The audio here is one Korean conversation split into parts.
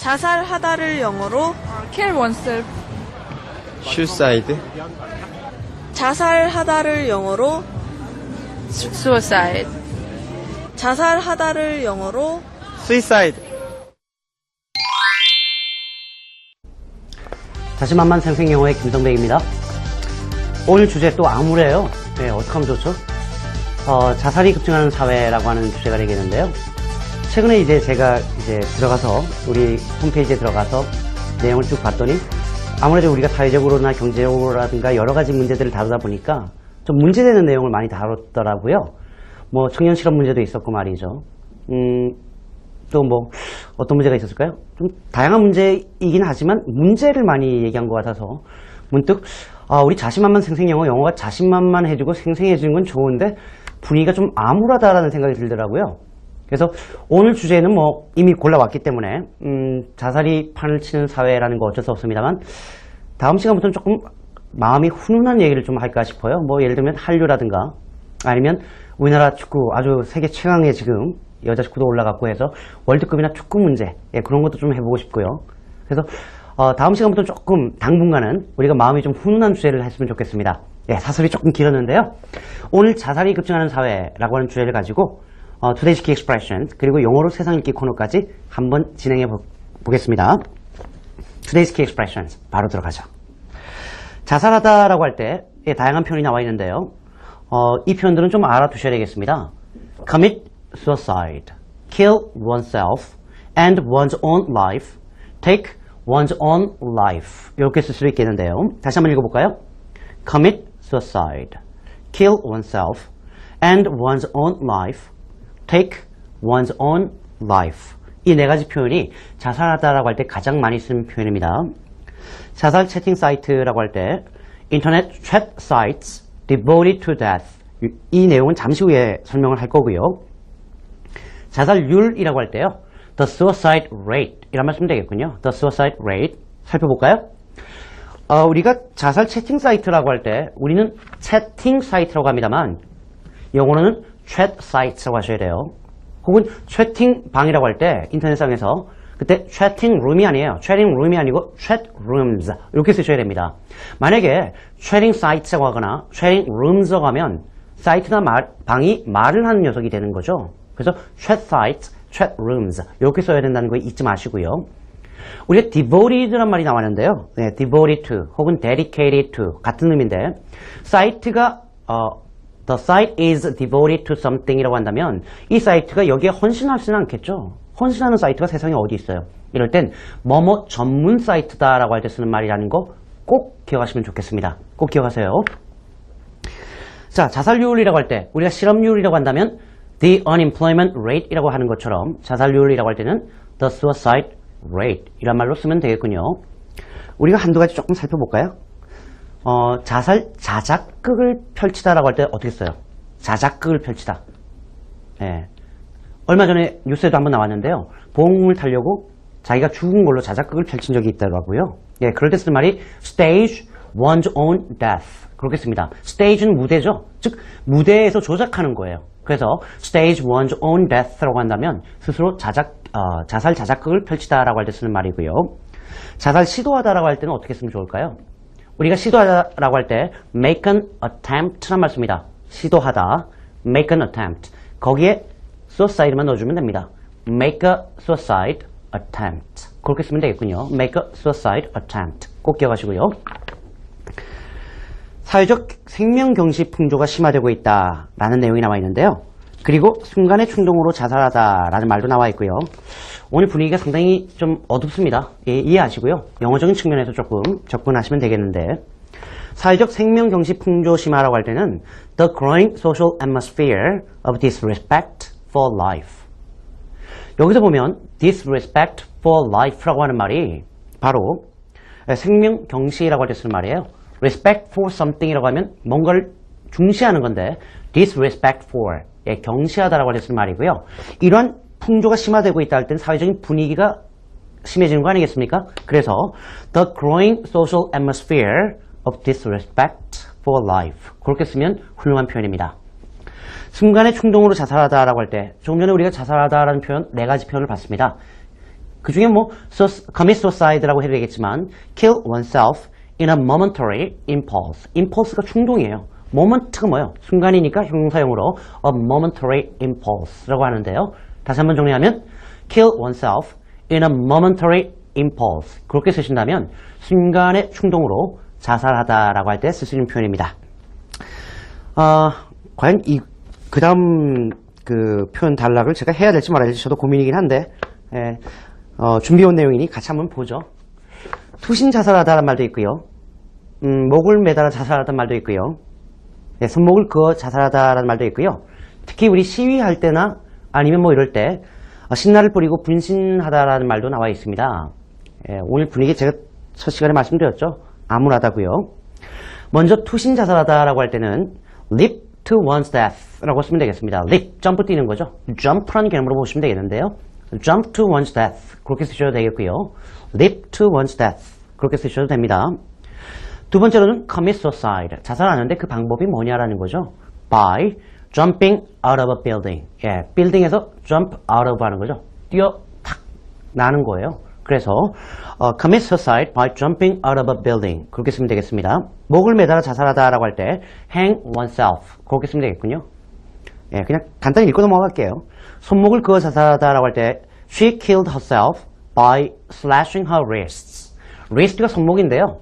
자살하다를 영어로 kill oneself. suicide, 자살하다를 영어로 suicide. 자살하다를 영어로 suicide. 자신만만 생생영어의 김성백입니다. 오늘 주제 또 암울해요. 네, 어떡하면 좋죠? 자살이 급증하는 사회라고 하는 주제가 되겠는데요. 최근에 이제 제가 들어가서 우리 홈페이지에 들어가서 내용을 쭉 봤더니 아무래도 우리가 사회적으로나 경제적으로라든가 여러 가지 문제들을 다루다 보니까 좀 문제되는 내용을 많이 다뤘더라고요. 뭐 청년 실업 문제도 있었고 말이죠. 또 뭐 어떤 문제가 있었을까요? 좀 다양한 문제이긴 하지만 문제를 많이 얘기한 것 같아서 문득 우리 자신만만 생생영어, 영어가 자신만만해지고 생생해지는 건 좋은데 분위기가 좀 암울하다라는 생각이 들더라고요. 그래서 오늘 주제는 뭐 이미 골라왔기 때문에 자살이 판을 치는 사회라는 거 어쩔 수 없습니다만 다음 시간부터는 조금 마음이 훈훈한 얘기를 좀 할까 싶어요. 뭐 예를 들면 한류라든가 아니면 우리나라 축구 아주 세계 최강의 지금 여자 축구도 올라갔고 해서 월드컵이나 축구 문제 그런 것도 좀 해보고 싶고요. 그래서 다음 시간부터 조금 당분간은 우리가 마음이 좀 훈훈한 주제를 했으면 좋겠습니다. 사설이 조금 길었는데요. 오늘 자살이 급증하는 사회라고 하는 주제를 가지고 Today's Key Expression 그리고 영어로 세상 읽기 코너까지 한번 진행해 보겠습니다. Today's Key Expressions 바로 들어가죠. 자살하다라고 할 때 다양한 표현이 나와 있는데요. 이 표현들은 좀 알아두셔야 되겠습니다. Commit suicide, kill oneself, end one's own life, take one's own life 이렇게 쓸 수 있겠는데요. 다시 한번 읽어볼까요? Commit suicide, kill oneself, end one's own life, take one's own life 이 네 가지 표현이 자살하다라고 할 때 가장 많이 쓰는 표현입니다. 자살 채팅 사이트라고 할 때 인터넷 chat sites devoted to death 이 내용은 잠시 후에 설명을 할 거고요. 자살률이라고 할 때요. The suicide rate 이란 말 쓰면 되겠군요. The suicide rate 살펴볼까요? 우리가 자살 채팅 사이트라고 할 때 우리는 채팅 사이트라고 합니다만 영어로는 chat sites라고 하셔야 돼요. 혹은 채팅방이라고 할 때 인터넷상에서 그때 chatting room이 아니에요. chatting room이 아니고 chat rooms 이렇게 쓰셔야 됩니다. 만약에 chatting sites라고 하거나 chatting rooms라고 하면 사이트나 방이 말을 하는 녀석이 되는 거죠. 그래서 chat sites, chat rooms 이렇게 써야 된다는 거 잊지 마시고요. 우리가 devoted란 말이 나왔는데요. devoted to 혹은 dedicated to 같은 의미인데 사이트가 the site is devoted to something 이라고 한다면 이 사이트가 여기에 헌신하지는 않겠죠. 헌신하는 사이트가 세상에 어디 있어요. 이럴 땐 뭐뭐 전문 사이트다라고 할 때 쓰는 말이라는 거 꼭 기억하시면 좋겠습니다. 꼭 기억하세요. 자, 자살률이라고 할 때 우리가 실업률이라고 한다면 the unemployment rate 이라고 하는 것처럼 자살률이라고 할 때는 the suicide rate 이란 말로 쓰면 되겠군요. 우리가 한두 가지 조금 살펴볼까요? 자살 자작극을 펼치다라고 할 때 어떻게 써요? 자작극을 펼치다. 얼마 전에 뉴스에도 한번 나왔는데요. 보험을 타려고 자기가 죽은 걸로 자작극을 펼친 적이 있더라고요. 그럴 때 쓰는 말이 stage one's own death. 그렇게 씁니다. stage는 무대죠. 즉 무대에서 조작하는 거예요. 그래서 stage one's own death라고 한다면 스스로 자살 자작극을 펼치다라고 할 때 쓰는 말이고요. 자살 시도하다라고 할 때는 어떻게 쓰면 좋을까요? 우리가 시도하다라고 할 때 make an attempt란 말 씁니다. 시도하다, make an attempt. 거기에 suicide만 넣어주면 됩니다. make a suicide attempt. 그렇게 쓰면 되겠군요. make a suicide attempt. 꼭 기억하시고요. 사회적 생명경시 풍조가 심화되고 있다라는 내용이 나와 있는데요. 그리고 순간의 충동으로 자살하다라는 말도 나와 있고요. 오늘 분위기가 상당히 좀 어둡습니다. 이해하시고요. 영어적인 측면에서 조금 접근하시면 되겠는데 사회적 생명경시 풍조 심화라고 할 때는 the growing social atmosphere of disrespect for life. 여기서 보면 disrespect for life라고 하는 말이 바로 생명경시라고 할 때 쓰는 말이에요. respect for something이라고 하면 뭔가를 중시하는 건데 disrespect for 경시하다라고 할 때 쓰는 말이고요. 이러한 풍조가 심화되고 있다 할 때는 사회적인 분위기가 심해지는 거 아니겠습니까? 그래서 the growing social atmosphere of disrespect for life 그렇게 쓰면 훌륭한 표현입니다. 순간의 충동으로 자살하다라고 할 때 조금 전에 우리가 자살하다라는 표현 네 가지 표현을 봤습니다. 그 중에 뭐 commit suicide라고 해도 되겠지만 kill oneself in a momentary impulse. impulse가 충동이에요. moment가 뭐예요? 순간이니까 형용사용으로 a momentary impulse라고 하는데요. 다시 한번 정리하면 kill oneself in a momentary impulse. 그렇게 쓰신다면 순간의 충동으로 자살하다라고 할 때 쓸 수 있는 표현입니다. 과연 그 다음 그 표현 단락을 제가 해야 될지 말아야 될지 저도 고민이긴 한데, 준비해온 내용이니 같이 한번 보죠. 투신 자살하다라는 말도 있고요. 목을 매달아 자살하다는 말도 있고요. 손목을 그어 자살하다라는 말도 있고요. 특히 우리 시위할 때나 아니면 뭐 이럴 때 신나를 뿌리고 분신하다라는 말도 나와 있습니다. 오늘 분위기 제가 첫 시간에 말씀드렸죠. 암울하다고요. 먼저 투신 자살하다라고 할 때는 leap to one's death라고 쓰면 되겠습니다. leap, 점프 뛰는 거죠. jump라는 개념으로 보시면 되겠는데요. jump to one's death 그렇게 쓰셔도 되겠고요. leap to one's death 그렇게 쓰셔도 됩니다. 두 번째로는 commit suicide, 자살하는데 그 방법이 뭐냐라는 거죠. by jumping out of a building. 빌딩에서 jump out of 하는 거죠. 뛰어 탁 나는 거예요. 그래서 commit suicide by jumping out of a building 그렇게 쓰면 되겠습니다. 목을 매달아 자살하다라고 할 때 hang oneself 그렇게 쓰면 되겠군요. 그냥 간단히 읽고 넘어갈게요. 손목을 그어 자살하다라고 할 때 she killed herself by slashing her wrists. wrist가 손목인데요.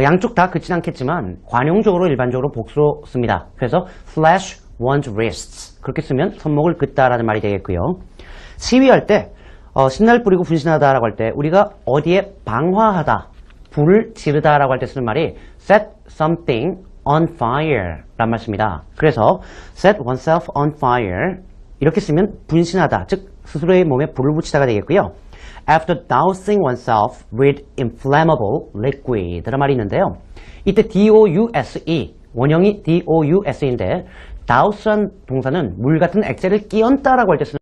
양쪽 다 그렇진 않겠지만 관용적으로 일반적으로 복수로 씁니다. 그래서 slash one's wrists 그렇게 쓰면 손목을 긋다라는 말이 되겠고요. 시위할 때 신나를 뿌리고 분신하다라고 할 때 우리가 어디에 방화하다, 불을 지르다라고 할 때 쓰는 말이 set something on fire 라는 말씀입니다. 그래서 set oneself on fire 이렇게 쓰면 분신하다, 즉 스스로의 몸에 불을 붙이다가 되겠고요. After dousing oneself with inflammable liquid 라는 말이 있는데요. 이때 douse, 원형이 douse인데 douse한 동사는 물 같은 액체를 끼얹다라고 할 때 쓰는